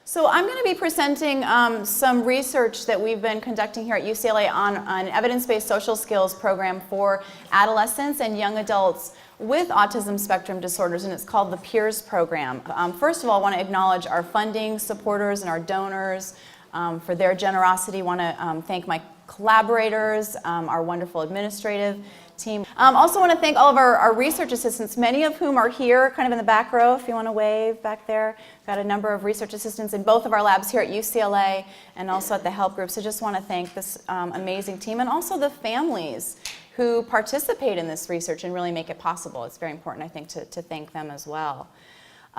So I'm going to be presenting some research that we've been conducting here at UCLA on an evidence-based social skills program for adolescents and young adults with autism spectrum disorders, and it's called the PEERS program. First of all, I want to acknowledge our funding supporters and our donors for their generosity. I want to thank my collaborators, our wonderful administrative team. Also want to thank all of our research assistants, many of whom are here kind of in the back row, if you want to wave back there. We've got a number of research assistants in both of our labs here at UCLA and also at the help group. So just want to thank this amazing team and also the families who participate in this research and really make it possible. It's very important, I think, to thank them as well.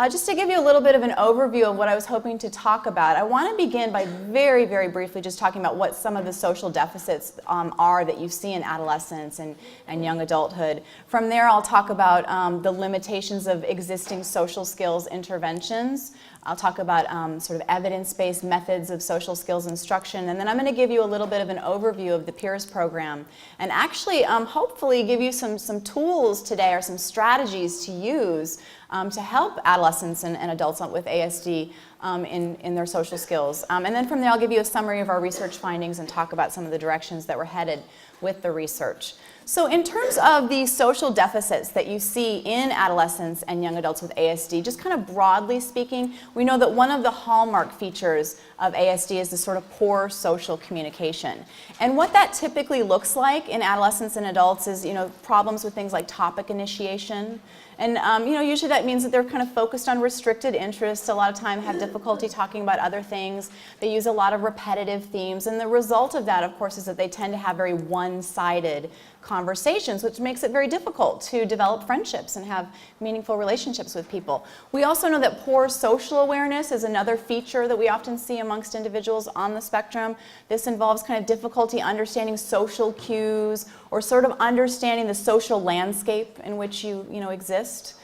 Just to give you a little bit of an overview of what I was hoping to talk about, I want to begin by very, very briefly just talking about what some of the social deficits are that you see in adolescence and young adulthood. From there, I'll talk about the limitations of existing social skills interventions. I'll talk about sort of evidence-based methods of social skills instruction, and then I'm going to give you a little bit of an overview of the PEERS program and actually hopefully give you some tools today or some strategies to use to help adolescents and adults with ASD in their social skills. And then from there I'll give you a summary of our research findings and talk about some of the directions that we're headed with the research. So in terms of the social deficits that you see in adolescents and young adults with ASD, just kind of broadly speaking, we know that one of the hallmark features of ASD is this sort of poor social communication. And what that typically looks like in adolescents and adults is, problems with things like topic initiation. And usually that means that they're kind of focused on restricted interests, a lot of time have difficulty talking about other things. They use a lot of repetitive themes, and the result of that, of course, is that they tend to have very one-sided conversations, which makes it very difficult to develop friendships and have meaningful relationships with people. We also know that poor social awareness is another feature that we often see amongst individuals on the spectrum. This involves kind of difficulty understanding social cues or sort of understanding the social landscape in which you exist.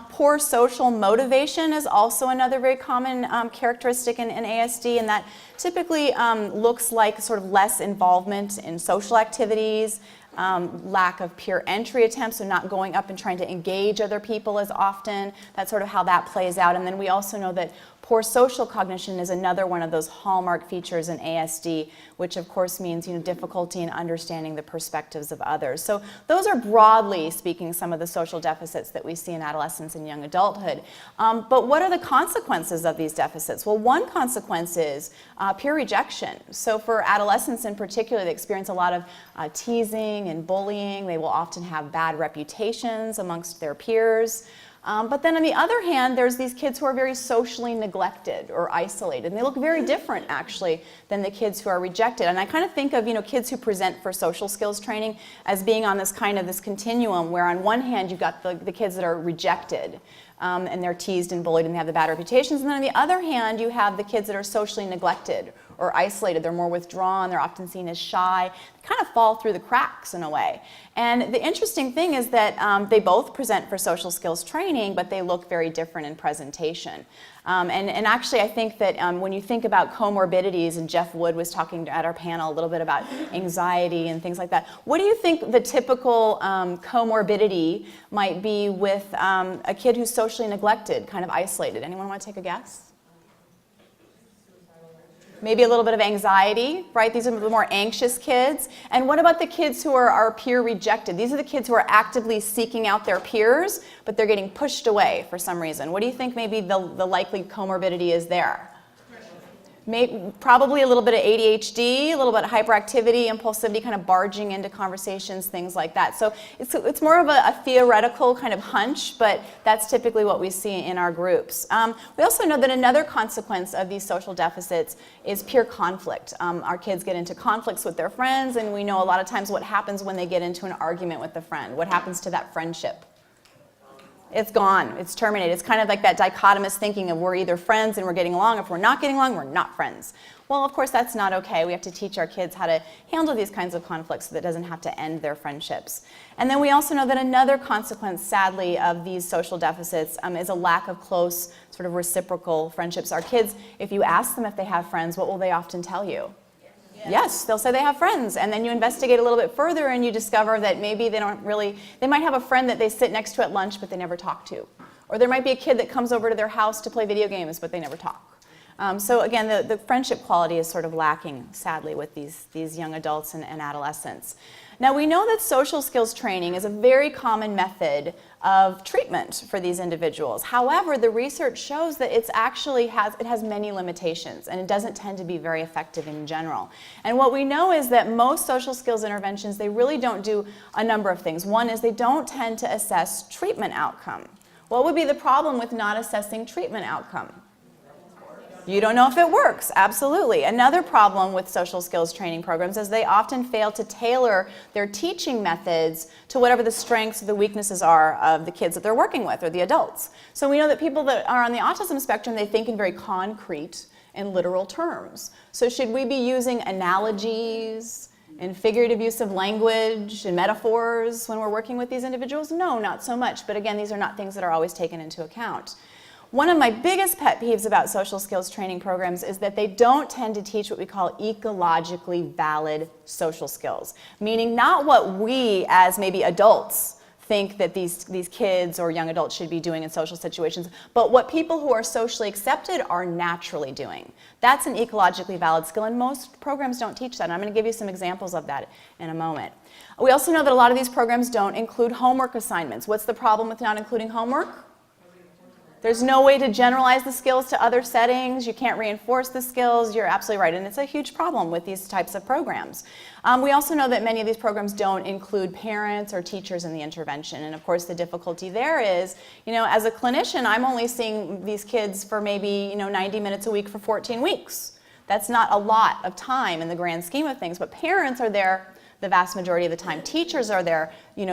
Poor social motivation is also another very common characteristic in ASD, and that typically looks like sort of less involvement in social activities, lack of peer entry attempts, so not going up and trying to engage other people as often. That's sort of how that plays out. And then we also know that poor social cognition is another one of those hallmark features in ASD, which of course means difficulty in understanding the perspectives of others. So those are broadly speaking some of the social deficits that we see in adolescence and young adulthood. But what are the consequences of these deficits? Well, one consequence is peer rejection. So for adolescents in particular, they experience a lot of teasing and bullying. They will often have bad reputations amongst their peers. But then on the other hand, there's these kids who are very socially neglected or isolated. And they look very different, actually, than the kids who are rejected. And I kind of think of, kids who present for social skills training as being on this continuum where on one hand you've got the kids that are rejected. And they're teased and bullied and they have the bad reputations. And then on the other hand, you have the kids that are socially neglected or isolated. They're more withdrawn. They're often seen as shy. They kind of fall through the cracks in a way. And the interesting thing is that they both present for social skills training, but they look very different in presentation. And actually, I think that when you think about comorbidities, and Jeff Wood was talking at our panel a little bit about anxiety and things like that, what do you think the typical comorbidity might be with a kid who's socially neglected, kind of isolated? Anyone want to take a guess? Maybe a little bit of anxiety, right? These are the more anxious kids. And what about the kids who are peer rejected? These are the kids who are actively seeking out their peers, but they're getting pushed away for some reason. What do you think maybe the likely comorbidity is there? Probably a little bit of ADHD, a little bit of hyperactivity, impulsivity, kind of barging into conversations, things like that. So it's more of a theoretical kind of hunch, but that's typically what we see in our groups. We also know that another consequence of these social deficits is peer conflict. Our kids get into conflicts with their friends, and we know a lot of times what happens when they get into an argument with a friend. What happens to that friendship? It's gone. It's terminated. It's kind of like that dichotomous thinking of we're either friends and we're getting along. If we're not getting along, we're not friends. Well, of course, that's not okay. We have to teach our kids how to handle these kinds of conflicts so that it doesn't have to end their friendships. And then we also know that another consequence, sadly, of these social deficits is a lack of close, sort of reciprocal friendships. Our kids, if you ask them if they have friends, what will they often tell you? Yes, they'll say they have friends, and then you investigate a little bit further and you discover that maybe they might have a friend that they sit next to at lunch but they never talk to. Or there might be a kid that comes over to their house to play video games but they never talk. So again, the friendship quality is sort of lacking, sadly, with these young adults and adolescents. Now we know that social skills training is a very common method of treatment for these individuals. However, the research shows that it has many limitations, and it doesn't tend to be very effective in general. And what we know is that most social skills interventions, they really don't do a number of things. One is they don't tend to assess treatment outcome. What would be the problem with not assessing treatment outcome? You don't know if it works, absolutely. Another problem with social skills training programs is they often fail to tailor their teaching methods to whatever the strengths or the weaknesses are of the kids that they're working with or the adults. So we know that people that are on the autism spectrum, they think in very concrete and literal terms. So should we be using analogies and figurative use of language and metaphors when we're working with these individuals? No, not so much. But again, these are not things that are always taken into account. One of my biggest pet peeves about social skills training programs is that they don't tend to teach what we call ecologically valid social skills, meaning not what we as maybe adults think that these kids or young adults should be doing in social situations, but what people who are socially accepted are naturally doing. That's an ecologically valid skill, and most programs don't teach that. And I'm going to give you some examples of that in a moment. We also know that a lot of these programs don't include homework assignments. What's the problem with not including homework? There's no way to generalize the skills to other settings. You can't reinforce the skills. You're absolutely right. And it's a huge problem with these types of programs. We also know that many of these programs don't include parents or teachers in the intervention. And of course, the difficulty there is, as a clinician, I'm only seeing these kids for maybe, 90 minutes a week for 14 weeks. That's not a lot of time in the grand scheme of things, but parents are there the vast majority of the time. Teachers are there,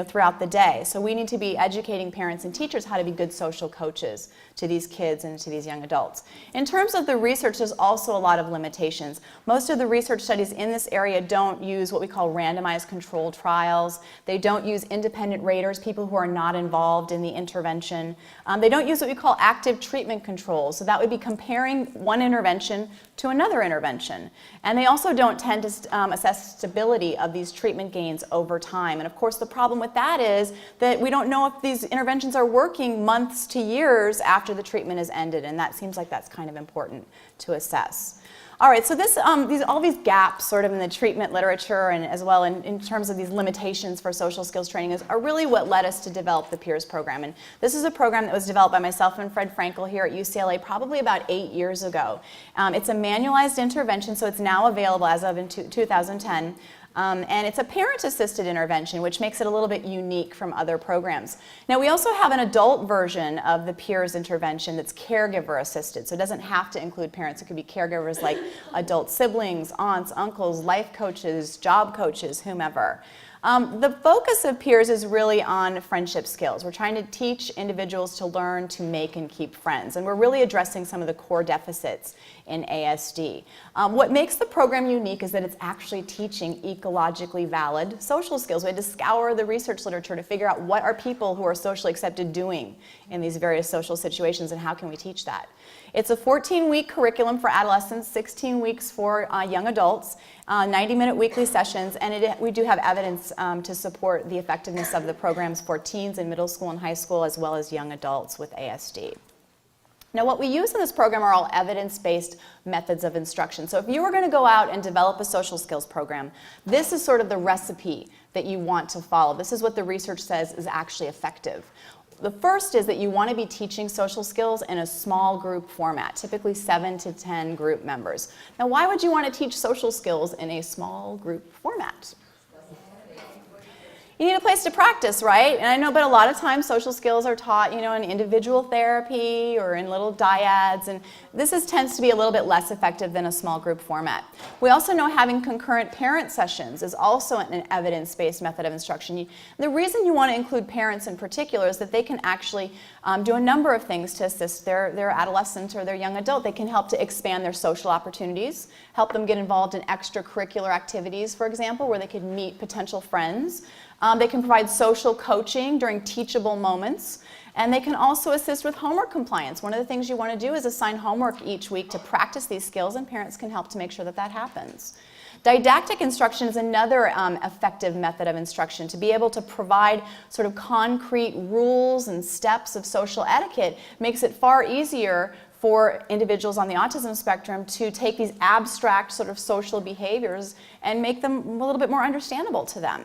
throughout the day. So we need to be educating parents and teachers how to be good social coaches to these kids and to these young adults. In terms of the research, there's also a lot of limitations. Most of the research studies in this area don't use what we call randomized controlled trials. They don't use independent raters, people who are not involved in the intervention. They don't use what we call active treatment controls. So that would be comparing one intervention to another intervention. And they also don't tend to assess stability of these treatment gains over time. And of course, the problem with that is that we don't know if these interventions are working months to years after the treatment is ended, and that seems like that's kind of important to assess. All right, so all these gaps sort of in the treatment literature and as well in terms of these limitations for social skills training are really what led us to develop the PEERS program. And this is a program that was developed by myself and Fred Frankel here at UCLA probably about 8 years ago. It's a manualized intervention, so it's now available as of in 2010. And it's a parent-assisted intervention, which makes it a little bit unique from other programs. Now, we also have an adult version of the PEERS intervention that's caregiver-assisted, so it doesn't have to include parents. It could be caregivers like adult siblings, aunts, uncles, life coaches, job coaches, whomever. The focus of PEERS is really on friendship skills. We're trying to teach individuals to learn to make and keep friends, and we're really addressing some of the core deficits in ASD. What makes the program unique is that it's actually teaching ecologically valid social skills. We had to scour the research literature to figure out what are people who are socially accepted doing in these various social situations and how can we teach that. It's a 14-week curriculum for adolescents, 16 weeks for young adults, 90-minute weekly sessions, and we do have evidence to support the effectiveness of the programs for teens in middle school and high school as well as young adults with ASD. Now, what we use in this program are all evidence-based methods of instruction. So if you were going to go out and develop a social skills program, this is sort of the recipe that you want to follow. This is what the research says is actually effective. The first is that you want to be teaching social skills in a small group format, typically 7 to 10 group members. Now, why would you want to teach social skills in a small group format? You need a place to practice, right? And I know, but a lot of times social skills are taught, in individual therapy or in little dyads, and this tends to be a little bit less effective than a small group format. We also know having concurrent parent sessions is also an evidence-based method of instruction. The reason you want to include parents in particular is that they can actually do a number of things to assist their adolescent or their young adult. They can help to expand their social opportunities, help them get involved in extracurricular activities, for example, where they could meet potential friends. They can provide social coaching during teachable moments, and they can also assist with homework compliance. One of the things you want to do is assign homework each week to practice these skills, and parents can help to make sure that that happens. Didactic instruction is another effective method of instruction. To be able to provide sort of concrete rules and steps of social etiquette makes it far easier for individuals on the autism spectrum to take these abstract sort of social behaviors and make them a little bit more understandable to them.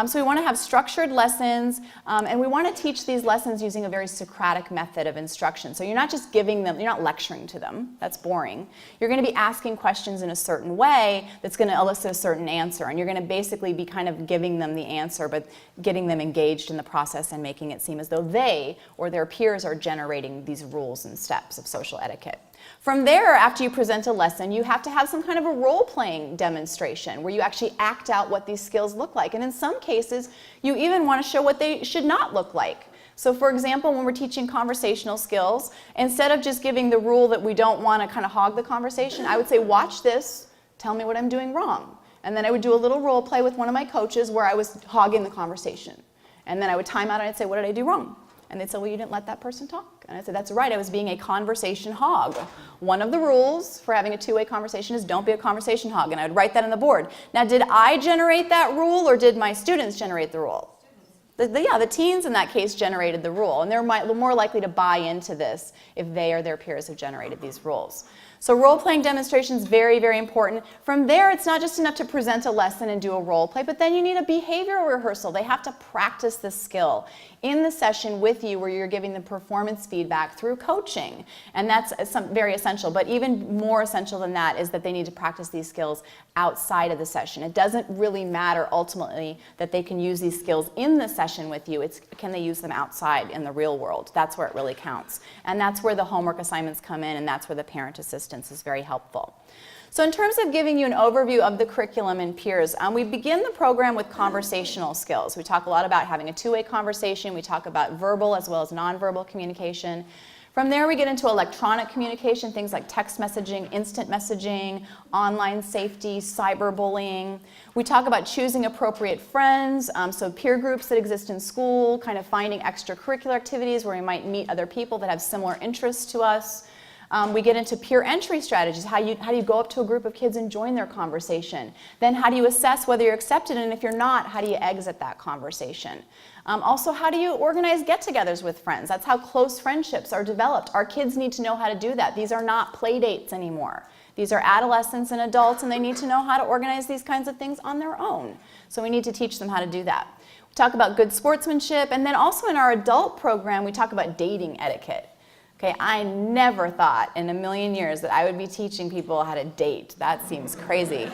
So we want to have structured lessons, and we want to teach these lessons using a very Socratic method of instruction. So you're not just giving them, you're not lecturing to them, that's boring. You're going to be asking questions in a certain way that's going to elicit a certain answer, and you're going to basically be kind of giving them the answer, but getting them engaged in the process and making it seem as though they or their peers are generating these rules and steps of social etiquette. From there, after you present a lesson, you have to have some kind of a role-playing demonstration where you actually act out what these skills look like. And in some cases, you even want to show what they should not look like. So for example, when we're teaching conversational skills, instead of just giving the rule that we don't want to kind of hog the conversation, I would say, watch this, tell me what I'm doing wrong. And then I would do a little role play with one of my coaches where I was hogging the conversation. And then I would time out and I'd say, what did I do wrong? And they'd say, well, you didn't let that person talk. And I'd say, that's right, I was being a conversation hog. One of the rules for having a two-way conversation is don't be a conversation hog. And I would write that on the board. Now, did I generate that rule or did my students generate the rule? The teens in that case generated the rule. And they're more likely to buy into this if they or their peers have generated these rules. So role-playing demonstration is very, very important. From there, it's not just enough to present a lesson and do a role play, but then you need a behavioral rehearsal. They have to practice this skill in the session with you where you're giving them performance feedback through coaching. And that's very essential. But even more essential than that is that they need to practice these skills outside of the session. It doesn't really matter ultimately that they can use these skills in the session with you. It's can they use them outside in the real world. That's where it really counts. And that's where the homework assignments come in, and that's where the parent assistance is very helpful. So in terms of giving you an overview of the curriculum and peers, we begin the program with conversational skills. We talk a lot about having a two-way conversation. We talk about verbal as well as nonverbal communication. From there, we get into electronic communication, things like text messaging, instant messaging, online safety, cyberbullying. We talk about choosing appropriate friends, so peer groups that exist in school, kind of finding extracurricular activities where we might meet other people that have similar interests to us. We get into peer entry strategies. How do you go up to a group of kids and join their conversation? Then how do you assess whether you're accepted, and if you're not, how do you exit that conversation? Also, how do you organize get-togethers with friends? That's how close friendships are developed. Our kids need to know how to do that. These are not play dates anymore. These are adolescents and adults, and they need to know how to organize these kinds of things on their own. So we need to teach them how to do that. We talk about good sportsmanship, and then also in our adult program, we talk about dating etiquette. Okay, I never thought in a million years that I would be teaching people how to date. That seems crazy.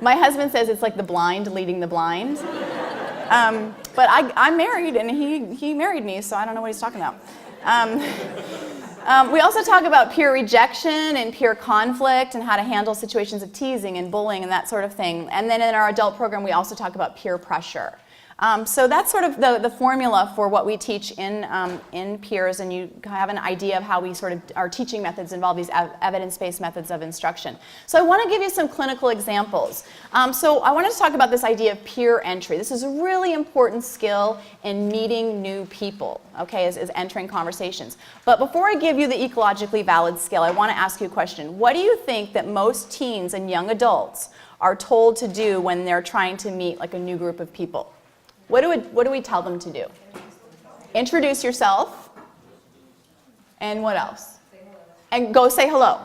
My husband says it's like the blind leading the blind. But I'm married, and he married me, so I don't know what he's talking about. We also talk about peer rejection and peer conflict and how to handle situations of teasing and bullying and that sort of thing. And then in our adult program, we also talk about peer pressure. So that's sort of the formula for what we teach in peers, and you have an idea of how we sort of, our teaching methods involve these evidence-based methods of instruction. So I want to give you some clinical examples. So I wanted to talk about this idea of peer entry. This is a really important skill in meeting new people, okay, is entering conversations. But before I give you the ecologically valid skill, I want to ask you a question. What do you think that most teens and young adults are told to do when they're trying to meet like a new group of people? What do we tell them to do? Introduce yourself. And what else? And go say hello.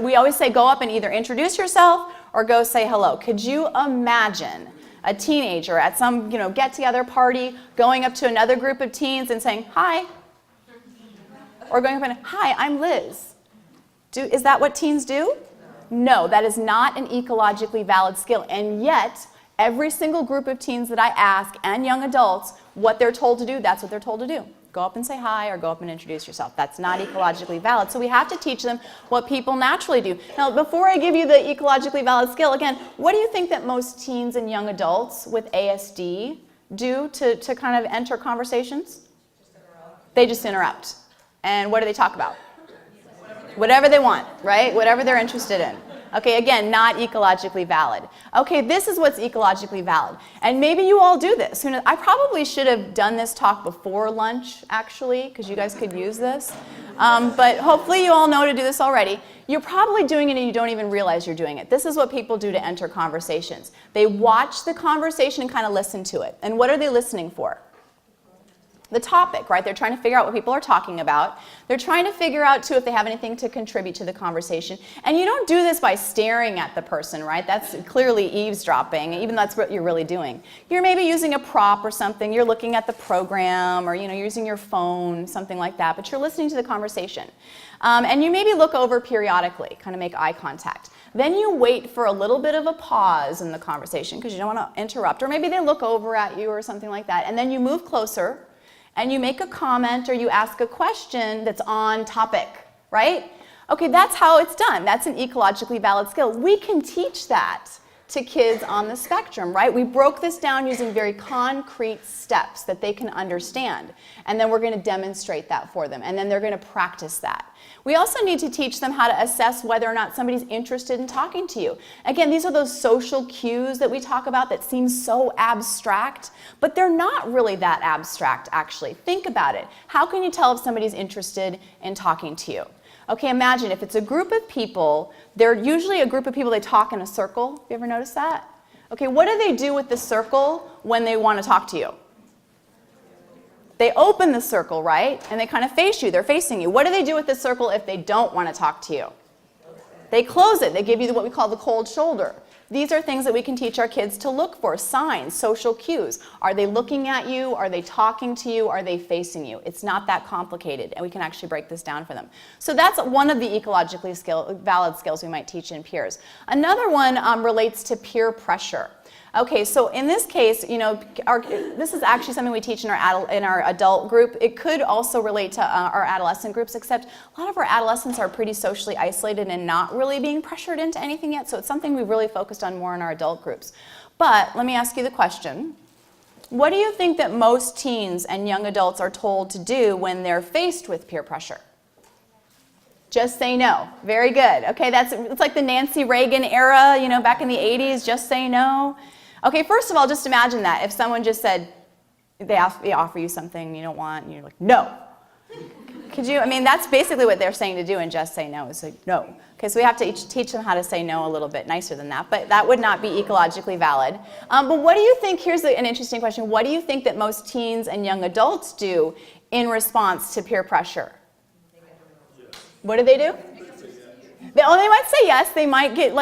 We always say go up and either introduce yourself or go say hello. Could you imagine a teenager at some get-together party going up to another group of teens and saying, hi? Or going up and, hi, I'm Liz. Is that what teens do? No, that is not an ecologically valid skill. And yet, every single group of teens that I ask, and young adults, what they're told to do, that's what they're told to do. Go up and say hi, or go up and introduce yourself. That's not ecologically valid. So we have to teach them what people naturally do. Now, before I give you the ecologically valid skill, again, what do you think that most teens and young adults with ASD do to kind of enter conversations? They just interrupt. And what do they talk about? Whatever they want, right? Whatever they're interested in. Okay, again, not ecologically valid. Okay, this is what's ecologically valid. And maybe you all do this. I probably should have done this talk before lunch, actually, because you guys could use this. But hopefully you all know to do this already. You're probably doing it and you don't even realize you're doing it. This is what people do to enter conversations. They watch the conversation and kind of listen to it. And what are they listening for? the topic, right? They're trying to figure out what people are talking about. They're trying to figure out, too, if they have anything to contribute to the conversation. And you don't do this by staring at the person, right? That's clearly eavesdropping, even though that's what you're really doing. You're maybe using a prop or something. You're looking at the program, or you're using your phone, something like that. But you're listening to the conversation. And you maybe look over periodically, kind of make eye contact. Then you wait for a little bit of a pause in the conversation because you don't want to interrupt. Or maybe they look over at you or something like that. And then you move closer and you make a comment or you ask a question that's on topic, right? Okay, that's how it's done. That's an ecologically valid skill. We can teach that to kids on the spectrum, right? We broke this down using very concrete steps that they can understand. And then we're going to demonstrate that for them. And then they're going to practice that. We also need to teach them how to assess whether or not somebody's interested in talking to you. Again, these are those social cues that we talk about that seem so abstract, but they're not really that abstract, actually. Think about it. How can you tell if somebody's interested in talking to you? Okay, imagine if it's a group of people, they're usually a group of people, they talk in a circle. Have you ever noticed that? Okay, what do they do with the circle when they want to talk to you? They open the circle, right? And they kind of face you. They're facing you. What do they do with the circle if they don't want to talk to you? They close it. They give you what we call the cold shoulder. These are things that we can teach our kids to look for, signs, social cues. Are they looking at you? Are they talking to you? Are they facing you? It's not that complicated, and we can actually break this down for them. So that's one of the ecologically valid skills we might teach in peers. Another one relates to peer pressure. Okay, so in this case, this is actually something we teach in our adult group. It could also relate to our adolescent groups, except a lot of our adolescents are pretty socially isolated and not really being pressured into anything yet, so it's something we've really focused on more in our adult groups. But let me ask you the question. What do you think that most teens and young adults are told to do when they're faced with peer pressure? Just say no. Very good. Okay, it's like the Nancy Reagan era, back in the 80s, just say no. Okay, first of all, just imagine that. If someone just said, they offer you something you don't want, and you're like, no. Could you, that's basically what they're saying to do in just say no, is like, no. Okay, so we have to teach them how to say no a little bit nicer than that, but that would not be ecologically valid. But what do you think, here's an interesting question, what do you think that most teens and young adults do in response to peer pressure? What do? They might say yes, they might get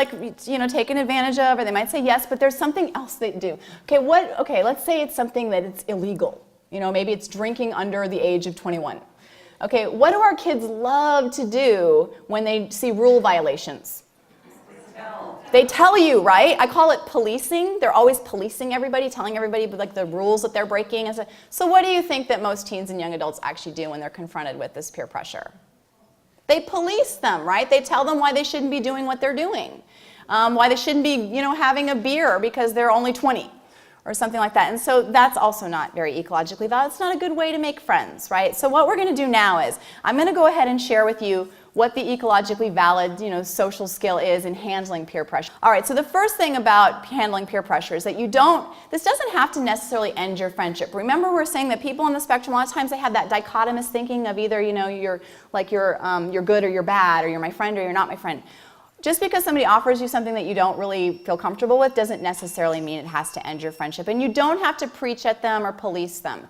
taken advantage of, or they might say yes, but there's something else they do. Okay, let's say it's something that it's illegal. Maybe it's drinking under the age of 21. Okay, what do our kids love to do when they see rule violations? They tell you, right? I call it policing. They're always policing everybody, telling everybody the rules that they're breaking. And so what do you think that most teens and young adults actually do when they're confronted with this peer pressure? They police them, right? They tell them why they shouldn't be doing what they're doing, why they shouldn't be, having a beer because they're only 20 or something like that. And so that's also not very ecologically valid. It's not a good way to make friends, right? So what we're going to do now is I'm going to go ahead and share with you what the ecologically valid, social skill is in handling peer pressure. All right, so the first thing about handling peer pressure is that this doesn't have to necessarily end your friendship. Remember, we're saying that people on the spectrum, a lot of times they have that dichotomous thinking of either, you're good or you're bad, or you're my friend or you're not my friend. Just because somebody offers you something that you don't really feel comfortable with doesn't necessarily mean it has to end your friendship. And you don't have to preach at them or police them.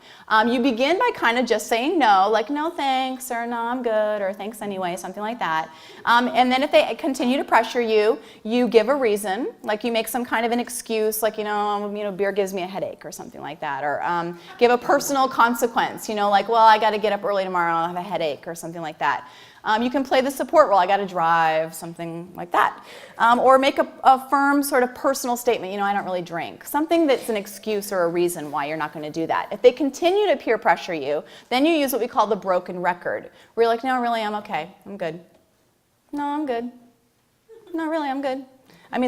You begin by kind of just saying no, like no thanks, or no I'm good, or thanks anyway, something like that. And then if they continue to pressure you, you give a reason, like you make some kind of an excuse, like beer gives me a headache or something like that, or give a personal consequence, like well I got to get up early tomorrow, I have a headache or something like that. You can play the support role, I got to drive, something like that. Or make a firm sort of personal statement, I don't really drink. Something that's an excuse or a reason why you're not going to do that. If they continue to peer pressure you, then you use what we call the broken record. Where you're like, no, really, I'm okay, I'm good. No, I'm good. No, really, I'm good.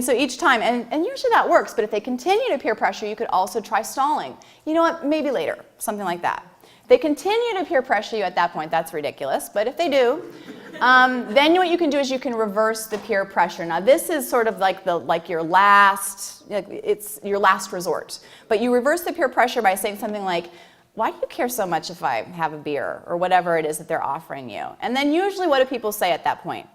So each time, and usually that works, but if they continue to peer pressure, you could also try stalling. You know what, maybe later, something like that. If they continue to peer pressure you at that point, that's ridiculous, but if they do, then what you can do is you can reverse the peer pressure. Now this is sort of like your last, it's your last resort. But you reverse the peer pressure by saying something like, why do you care so much if I have a beer, or whatever it is that they're offering you? And then usually what do people say at that point?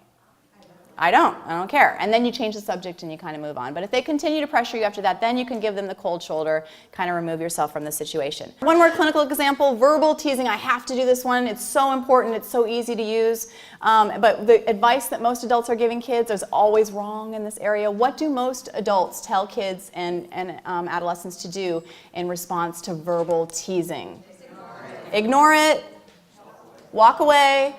I don't care. And then you change the subject and you kind of move on. But if they continue to pressure you after that, then you can give them the cold shoulder, kind of remove yourself from the situation. One more clinical example, verbal teasing. I have to do this one. It's so important. It's so easy to use. But the advice that most adults are giving kids is always wrong in this area. What do most adults tell kids and adolescents to do in response to verbal teasing? Ignore it. Walk away.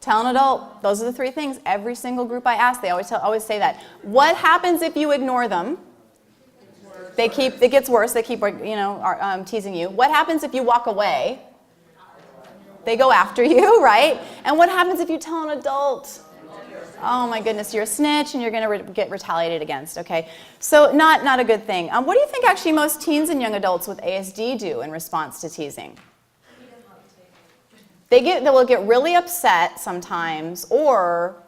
Tell an adult. Those are the three things. Every single group I ask, they always say that. What happens if you ignore them? It gets worse. They keep teasing you. What happens if you walk away? They go after you, right? And what happens if you tell an adult? Oh my goodness, you're a snitch and you're going to get retaliated against. Okay, so not a good thing. What do you think actually most teens and young adults with ASD do in response to teasing? They will get really upset sometimes, or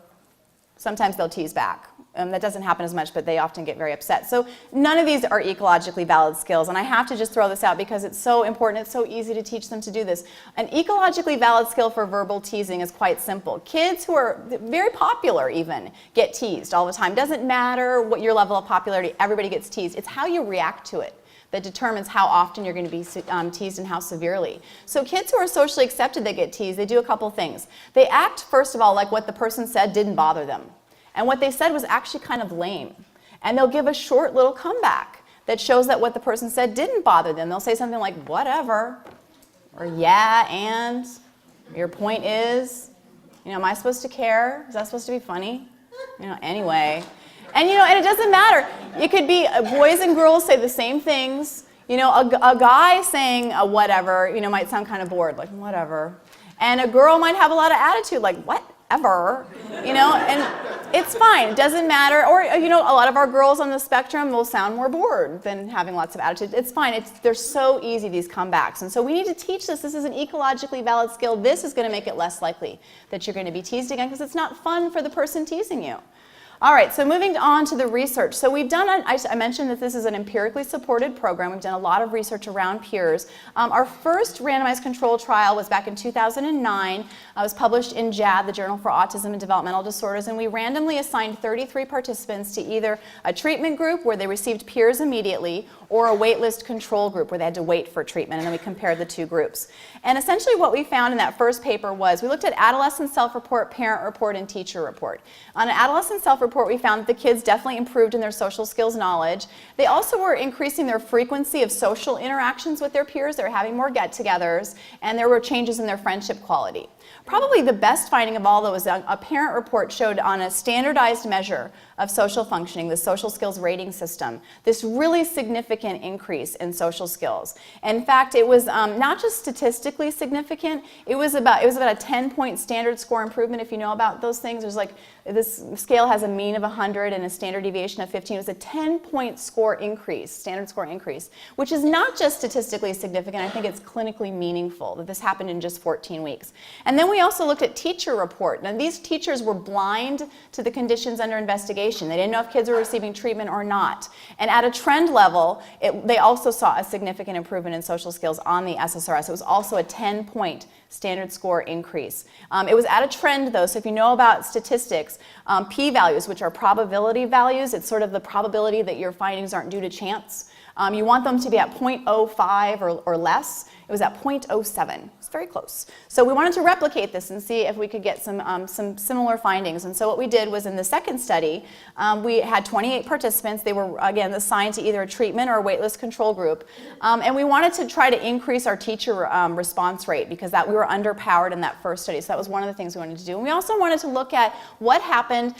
sometimes they'll tease back. That doesn't happen as much, but they often get very upset. So none of these are ecologically valid skills, and I have to just throw this out because it's so important. It's so easy to teach them to do this. An ecologically valid skill for verbal teasing is quite simple. Kids who are very popular even get teased all the time. Doesn't matter what your level of popularity, everybody gets teased. It's how you react to it that determines how often you're going to be teased and how severely. So kids who are socially accepted that get teased, they do a couple things. They act, first of all, like what the person said didn't bother them. And what they said was actually kind of lame. And they'll give a short little comeback that shows that what the person said didn't bother them. They'll say something like, whatever, or yeah, and your point is, am I supposed to care? Is that supposed to be funny? Anyway. And and it doesn't matter. It could be boys and girls say the same things. A guy saying whatever, might sound kind of bored, like whatever. And a girl might have a lot of attitude, like whatever, and it's fine. It doesn't matter. Or, a lot of our girls on the spectrum will sound more bored than having lots of attitude. It's fine. They're so easy, these comebacks. And so we need to teach this. This is an ecologically valid skill. This is going to make it less likely that you're going to be teased again because it's not fun for the person teasing you. All right, so moving on to the research. So we've done, I mentioned that this is an empirically supported program. We've done a lot of research around peers. Our first randomized control trial was back in 2009. It was published in JAD, the Journal for Autism and Developmental Disorders, and we randomly assigned 33 participants to either a treatment group where they received peers immediately or a waitlist control group where they had to wait for treatment, and then we compared the two groups. And essentially what we found in that first paper was we looked at adolescent self-report, parent report, and teacher report. On an adolescent self-report, we found that the kids definitely improved in their social skills knowledge. They also were increasing their frequency of social interactions with their peers. They were having more get-togethers, and there were changes in their friendship quality. Probably the best finding of all, though, was a parent report showed on a standardized measure of social functioning, the social skills rating system, this really significant increase in social skills. In fact, it was not just statistically significant, it was about a 10-point standard score improvement. If you know about those things, there's this scale has a mean of 100 and a standard deviation of 15. It was a 10-point score increase, standard score increase, which is not just statistically significant. I think it's clinically meaningful that this happened in just 14 weeks. And then we also looked at teacher report. Now, these teachers were blind to the conditions under investigation. They didn't know if kids were receiving treatment or not. And at a trend level, they also saw a significant improvement in social skills on the SSRS. It was also a 10-point standard score increase. It was at a trend, though, so if you know about statistics, p-values, which are probability values, it's sort of the probability that your findings aren't due to chance. You want them to be at 0.05 or less. It was at 0.07. It's very close. So we wanted to replicate this and see if we could get some similar findings. And so what we did was in the second study, we had 28 participants. They were, again, assigned to either a treatment or a waitlist control group. And we wanted to try to increase our teacher response rate because we were underpowered in that first study. So that was one of the things we wanted to do. And we also wanted to look at what happened,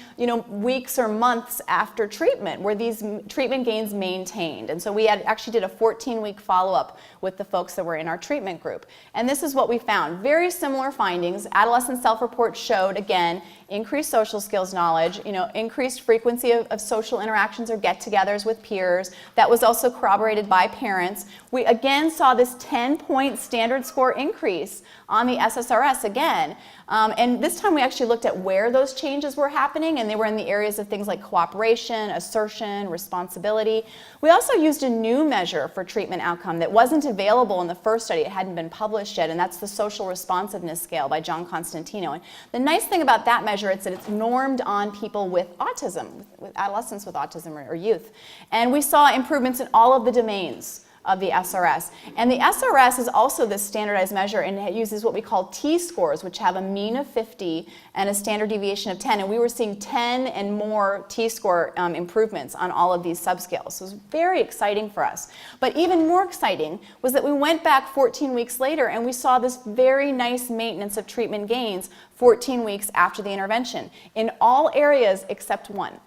weeks or months after treatment. Were these treatment gains maintained? And so we actually did a 14-week follow-up with the folks that were in our treatment group. And this is what we found. Very similar findings. Adolescent self-report showed, again, increased social skills knowledge, increased frequency of social interactions or get-togethers with peers. That was also corroborated by parents. We again saw this 10-point standard score increase on the SSRS again. And this time we actually looked at where those changes were happening, and they were in the areas of things like cooperation, assertion, responsibility. We also used a new measure for treatment outcome that wasn't available in the first study. It hadn't been published yet, and that's the social responsiveness scale by John Constantino. And the nice thing about that measure measure. It's normed on people with autism, with adolescents with autism or youth. And we saw improvements in all of the domains of the SRS. And the SRS is also this standardized measure, and it uses what we call T-scores, which have a mean of 50 and a standard deviation of 10. And we were seeing 10 and more T-score improvements on all of these subscales. So it was very exciting for us. But even more exciting was that we went back 14 weeks later and we saw this very nice maintenance of treatment gains 14 weeks after the intervention in all areas except one.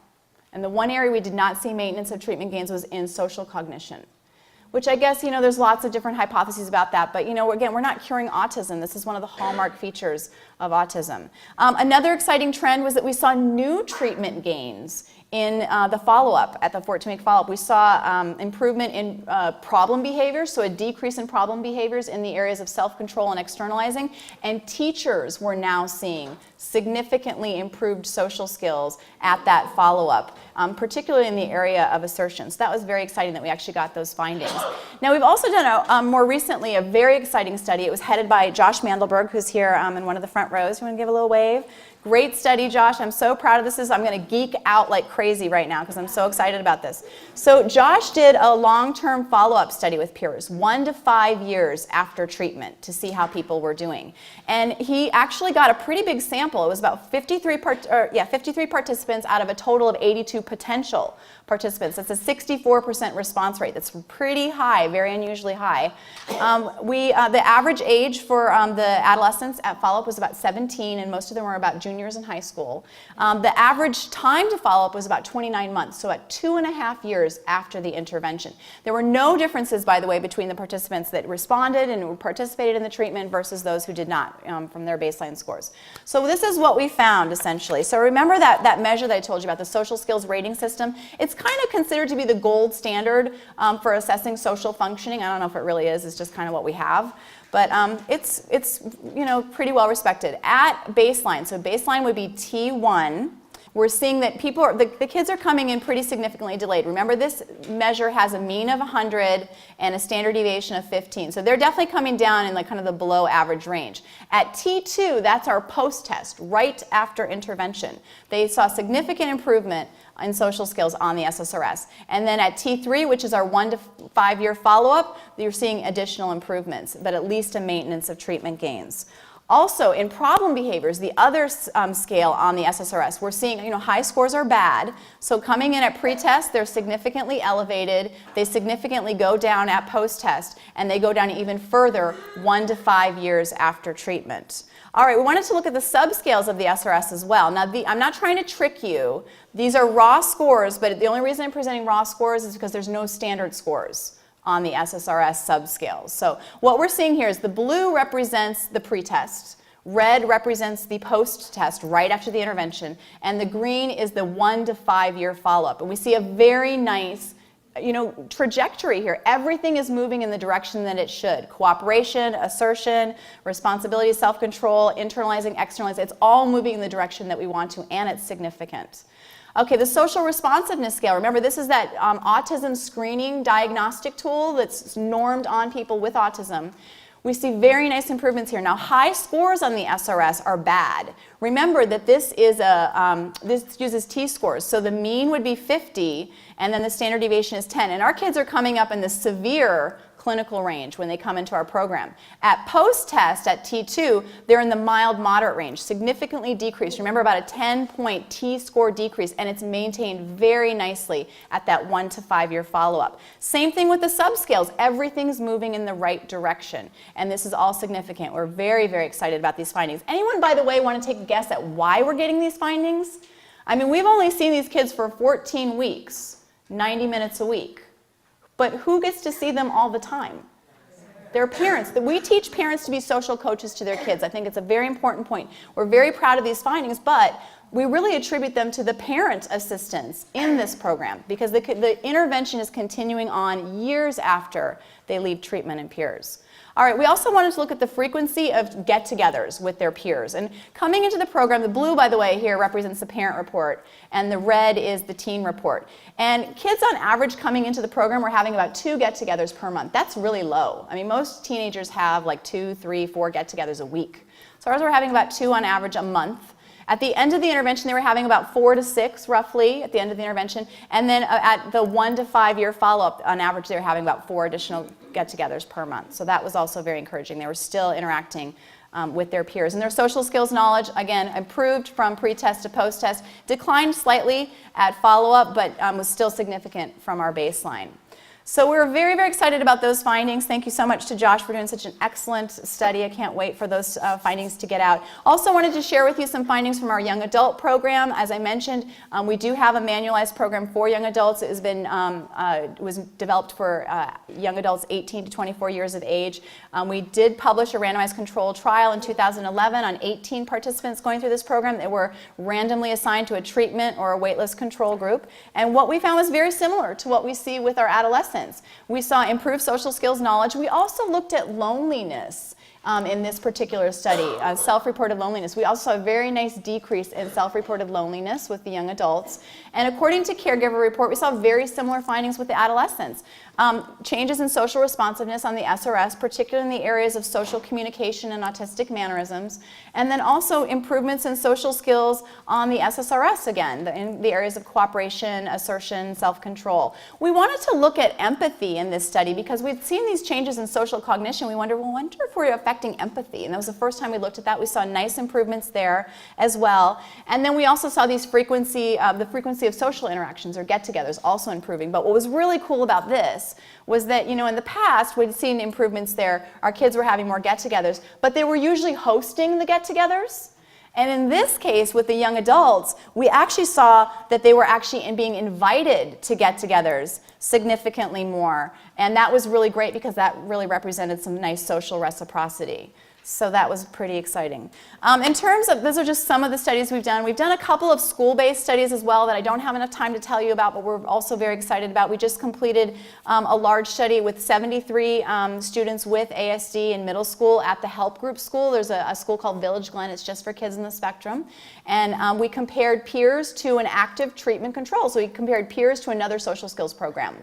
And the one area we did not see maintenance of treatment gains was in social cognition. Which I guess, there's lots of different hypotheses about that, but again, we're not curing autism. This is one of the hallmark features of autism. Another exciting trend was that we saw new treatment gains in the follow-up, at the 14-week follow-up. We saw improvement in problem behaviors, so a decrease in problem behaviors in the areas of self-control and externalizing, and teachers were now seeing significantly improved social skills at that follow-up, particularly in the area of assertion. So that was very exciting that we actually got those findings. Now we've also done more recently a very exciting study. It was headed by Josh Mandelberg, who's here in one of the front rows. You want to give a little wave? Great study, Josh. I'm so proud of this. I'm going to geek out like crazy right now because I'm so excited about this. So Josh did a long-term follow-up study with peers, 1 to 5 years after treatment, to see how people were doing. And he actually got a pretty big sample. It was about 53 participants out of a total of 82 potential participants. That's a 64% response rate. That's pretty high, very unusually high. The average age for the adolescents at follow-up was about 17, and most of them were about juniors in high school. The average time to follow-up was about 29 months, so at 2.5 years after the intervention. There were no differences, by the way, between the participants that responded and participated in the treatment versus those who did not from their baseline scores. So this is what we found, essentially. So remember that measure that I told you about, the social skills rating system? It's kind of considered to be the gold standard for assessing social functioning. I don't know if it really is. It's just kind of what we have. But it's pretty well respected. At baseline, so baseline would be T1, we're seeing that the kids are coming in pretty significantly delayed. Remember, this measure has a mean of 100 and a standard deviation of 15. So they're definitely coming down in kind of the below average range. At T2, that's our post-test, right after intervention. They saw significant improvement in social skills on the SSRS. And then at T3, which is our 1 to 5 year follow-up, you're seeing additional improvements, but at least a maintenance of treatment gains. Also, in problem behaviors, the other scale on the SSRS, we're seeing, high scores are bad. So coming in at pre-test, they're significantly elevated. They significantly go down at post-test, and they go down even further 1 to 5 years after treatment. All right, we wanted to look at the subscales of the SRS as well. Now, I'm not trying to trick you. These are raw scores, but the only reason I'm presenting raw scores is because there's no standard scores on the SSRS subscales. So what we're seeing here is the blue represents the pretest, red represents the post-test right after the intervention, and the green is the 1 to 5 year follow-up. And we see a very nice trajectory here. Everything is moving in the direction that it should. Cooperation, assertion, responsibility, self-control, internalizing, externalizing, it's all moving in the direction that we want to, and it's significant. Okay, the social responsiveness scale. Remember, this is that autism screening diagnostic tool that's normed on people with autism. We see very nice improvements here. Now, high scores on the SRS are bad. Remember that this uses T-scores, so the mean would be 50, and then the standard deviation is 10. And our kids are coming up in the severe clinical range when they come into our program. At post-test, at T2, they're in the mild-moderate range, significantly decreased. Remember, about a 10-point T-score decrease, and it's maintained very nicely at that 1 to 5 year follow-up. Same thing with the subscales. Everything's moving in the right direction, and this is all significant. We're very, very excited about these findings. Anyone, by the way, want to take a guess at why we're getting these findings? I mean, we've only seen these kids for 14 weeks, 90 minutes a week. But who gets to see them all the time? Their parents. We teach parents to be social coaches to their kids. I think it's a very important point. We're very proud of these findings, but we really attribute them to the parent assistance in this program because the intervention is continuing on years after they leave treatment and peers. All right, we also wanted to look at the frequency of get-togethers with their peers. And coming into the program, the blue, by the way, here represents the parent report, and the red is the teen report. And kids on average coming into the program are having about 2 get-togethers per month. That's really low. I mean, most teenagers have like 2, 3, 4 get-togethers a week. So ours were having about 2 on average a month. At the end of the intervention, they were having about 4 to 6, roughly, at the end of the intervention. And then at the 1 to 5 year follow-up, on average, they were having about 4 additional get-togethers per month. So that was also very encouraging. They were still interacting with their peers. And their social skills knowledge, again, improved from pre-test to post-test, declined slightly at follow-up, but was still significant from our baseline. So we're very, very excited about those findings. Thank you so much to Josh for doing such an excellent study. I can't wait for those findings to get out. Also wanted to share with you some findings from our young adult program. As I mentioned, we do have a manualized program for young adults. It has been, was developed for young adults 18 to 24 years of age. We did publish a randomized controlled trial in 2011 on 18 participants going through this program. They were randomly assigned to a treatment or a waitlist control group. And what we found was very similar to what we see with our adolescents. We saw improved social skills knowledge. We also looked at loneliness in this particular study, self-reported loneliness. We also saw a very nice decrease in self-reported loneliness with the young adults. And according to Caregiver Report, we saw very similar findings with the adolescents. Changes in social responsiveness on the SRS, particularly in the areas of social communication and autistic mannerisms, and then also improvements in social skills on the SSRS again, in the areas of cooperation, assertion, self-control. We wanted to look at empathy in this study because we'd seen these changes in social cognition. We wondered, well, I wonder if we're affecting empathy, and that was the first time we looked at that. We saw nice improvements there as well. And then we also saw these the frequency of social interactions or get-togethers also improving. But what was really cool about this was that, in the past, we'd seen improvements there. Our kids were having more get-togethers, but they were usually hosting the get-togethers. And in this case, with the young adults, we actually saw that they were actually being invited to get-togethers significantly more. And that was really great because that really represented some nice social reciprocity. So that was pretty exciting. In terms of, those are just some of the studies we've done. We've done a couple of school-based studies as well that I don't have enough time to tell you about, but we're also very excited about. We just completed a large study with 73 students with ASD in middle school at the Help Group School. There's a school called Village Glen. It's just for kids in the spectrum. And we compared peers to an active treatment control. So we compared peers to another social skills program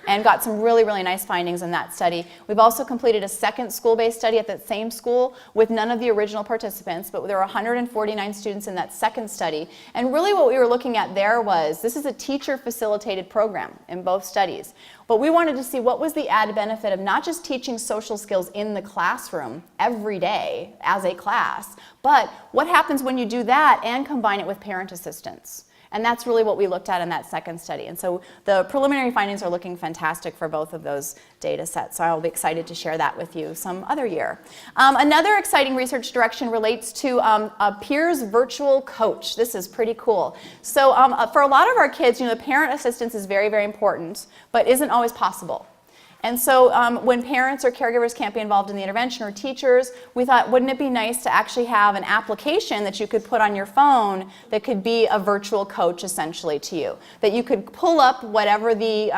and got some really, really nice findings in that study. We've also completed a second school-based study at that same school with none of the original participants, but there were 149 students in that second study. And really what we were looking at there was, this is a teacher-facilitated program in both studies, but we wanted to see what was the added benefit of not just teaching social skills in the classroom every day as a class, but what happens when you do that and combine it with parent assistance. And that's really what we looked at in that second study. And so the preliminary findings are looking fantastic for both of those data sets. So I'll be excited to share that with you some other year. Another exciting research direction relates to a peers virtual coach. This is pretty cool. So for a lot of our kids, the parent assistance is very, very important, but isn't always possible. And so when parents or caregivers can't be involved in the intervention or teachers, we thought, wouldn't it be nice to actually have an application that you could put on your phone that could be a virtual coach essentially to you? That you could pull up whatever the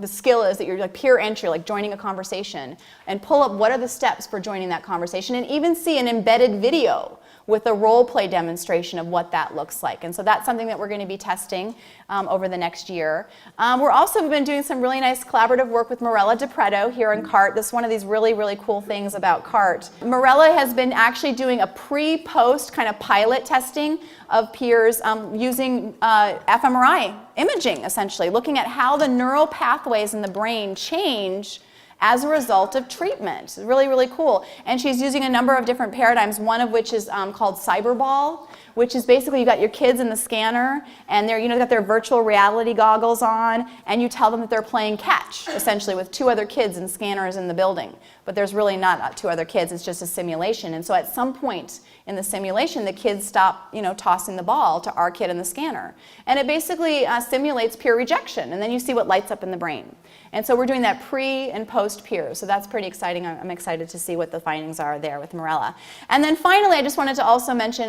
skill is that you're like peer entry, like joining a conversation, and pull up what are the steps for joining that conversation, and even see an embedded video with a role play demonstration of what that looks like. And so that's something that we're going to be testing over the next year. We're also been doing some really nice collaborative work with Morella DiPreto here in CART. This is one of these really, really cool things about CART. Morella has been actually doing a pre-post kind of pilot testing of peers using fMRI imaging, essentially, looking at how the neural pathways in the brain change as a result of treatment. It's really, really cool. And she's using a number of different paradigms, one of which is called cyberball, which is basically you got your kids in the scanner and they're, got their virtual reality goggles on, and you tell them that they're playing catch, essentially, with 2 other kids and scanners in the building. But there's really not 2 other kids, it's just a simulation. And so at some point in the simulation, the kids stop, tossing the ball to our kid in the scanner. And it basically simulates peer rejection, and then you see what lights up in the brain. And so we're doing that pre and post peer, so that's pretty exciting. I'm excited to see what the findings are there with Morella. And then finally, I just wanted to also mention,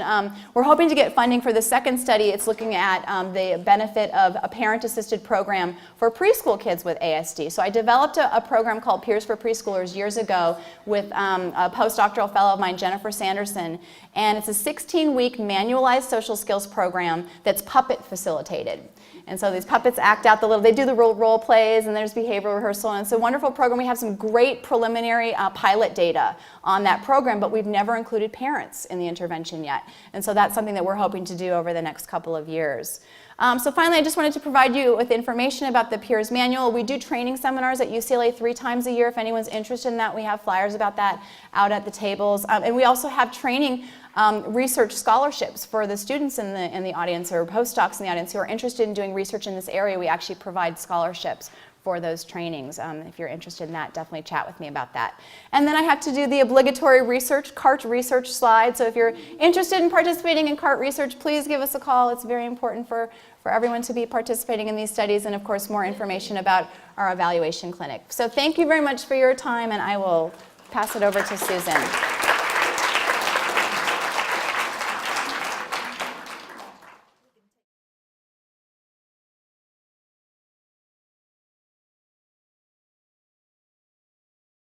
we're hoping to get funding for the second study. It's looking at the benefit of a parent-assisted program for preschool kids with ASD. So I developed a program called Peers for Preschoolers years ago with a postdoctoral fellow of mine, Jennifer Sanderson. And it's a 16-week manualized social skills program that's puppet facilitated. And so these puppets act out they do the role plays, and there's behavioral rehearsal, and it's a wonderful program. We have some great preliminary pilot data on that program, but we've never included parents in the intervention yet. And so that's something that we're hoping to do over the next couple of years. So finally, I just wanted to provide you with information about the Peers Manual. We do training seminars at UCLA 3 times a year. If anyone's interested in that, we have flyers about that out at the tables. And we also have training research scholarships for the students in the audience, or postdocs in the audience who are interested in doing research in this area. We actually provide scholarships for those trainings. If you're interested in that, definitely chat with me about that. And then I have to do the obligatory CART research slide. So if you're interested in participating in CART research, please give us a call. It's very important for everyone to be participating in these studies, and of course more information about our evaluation clinic. So thank you very much for your time, and I will pass it over to Susan.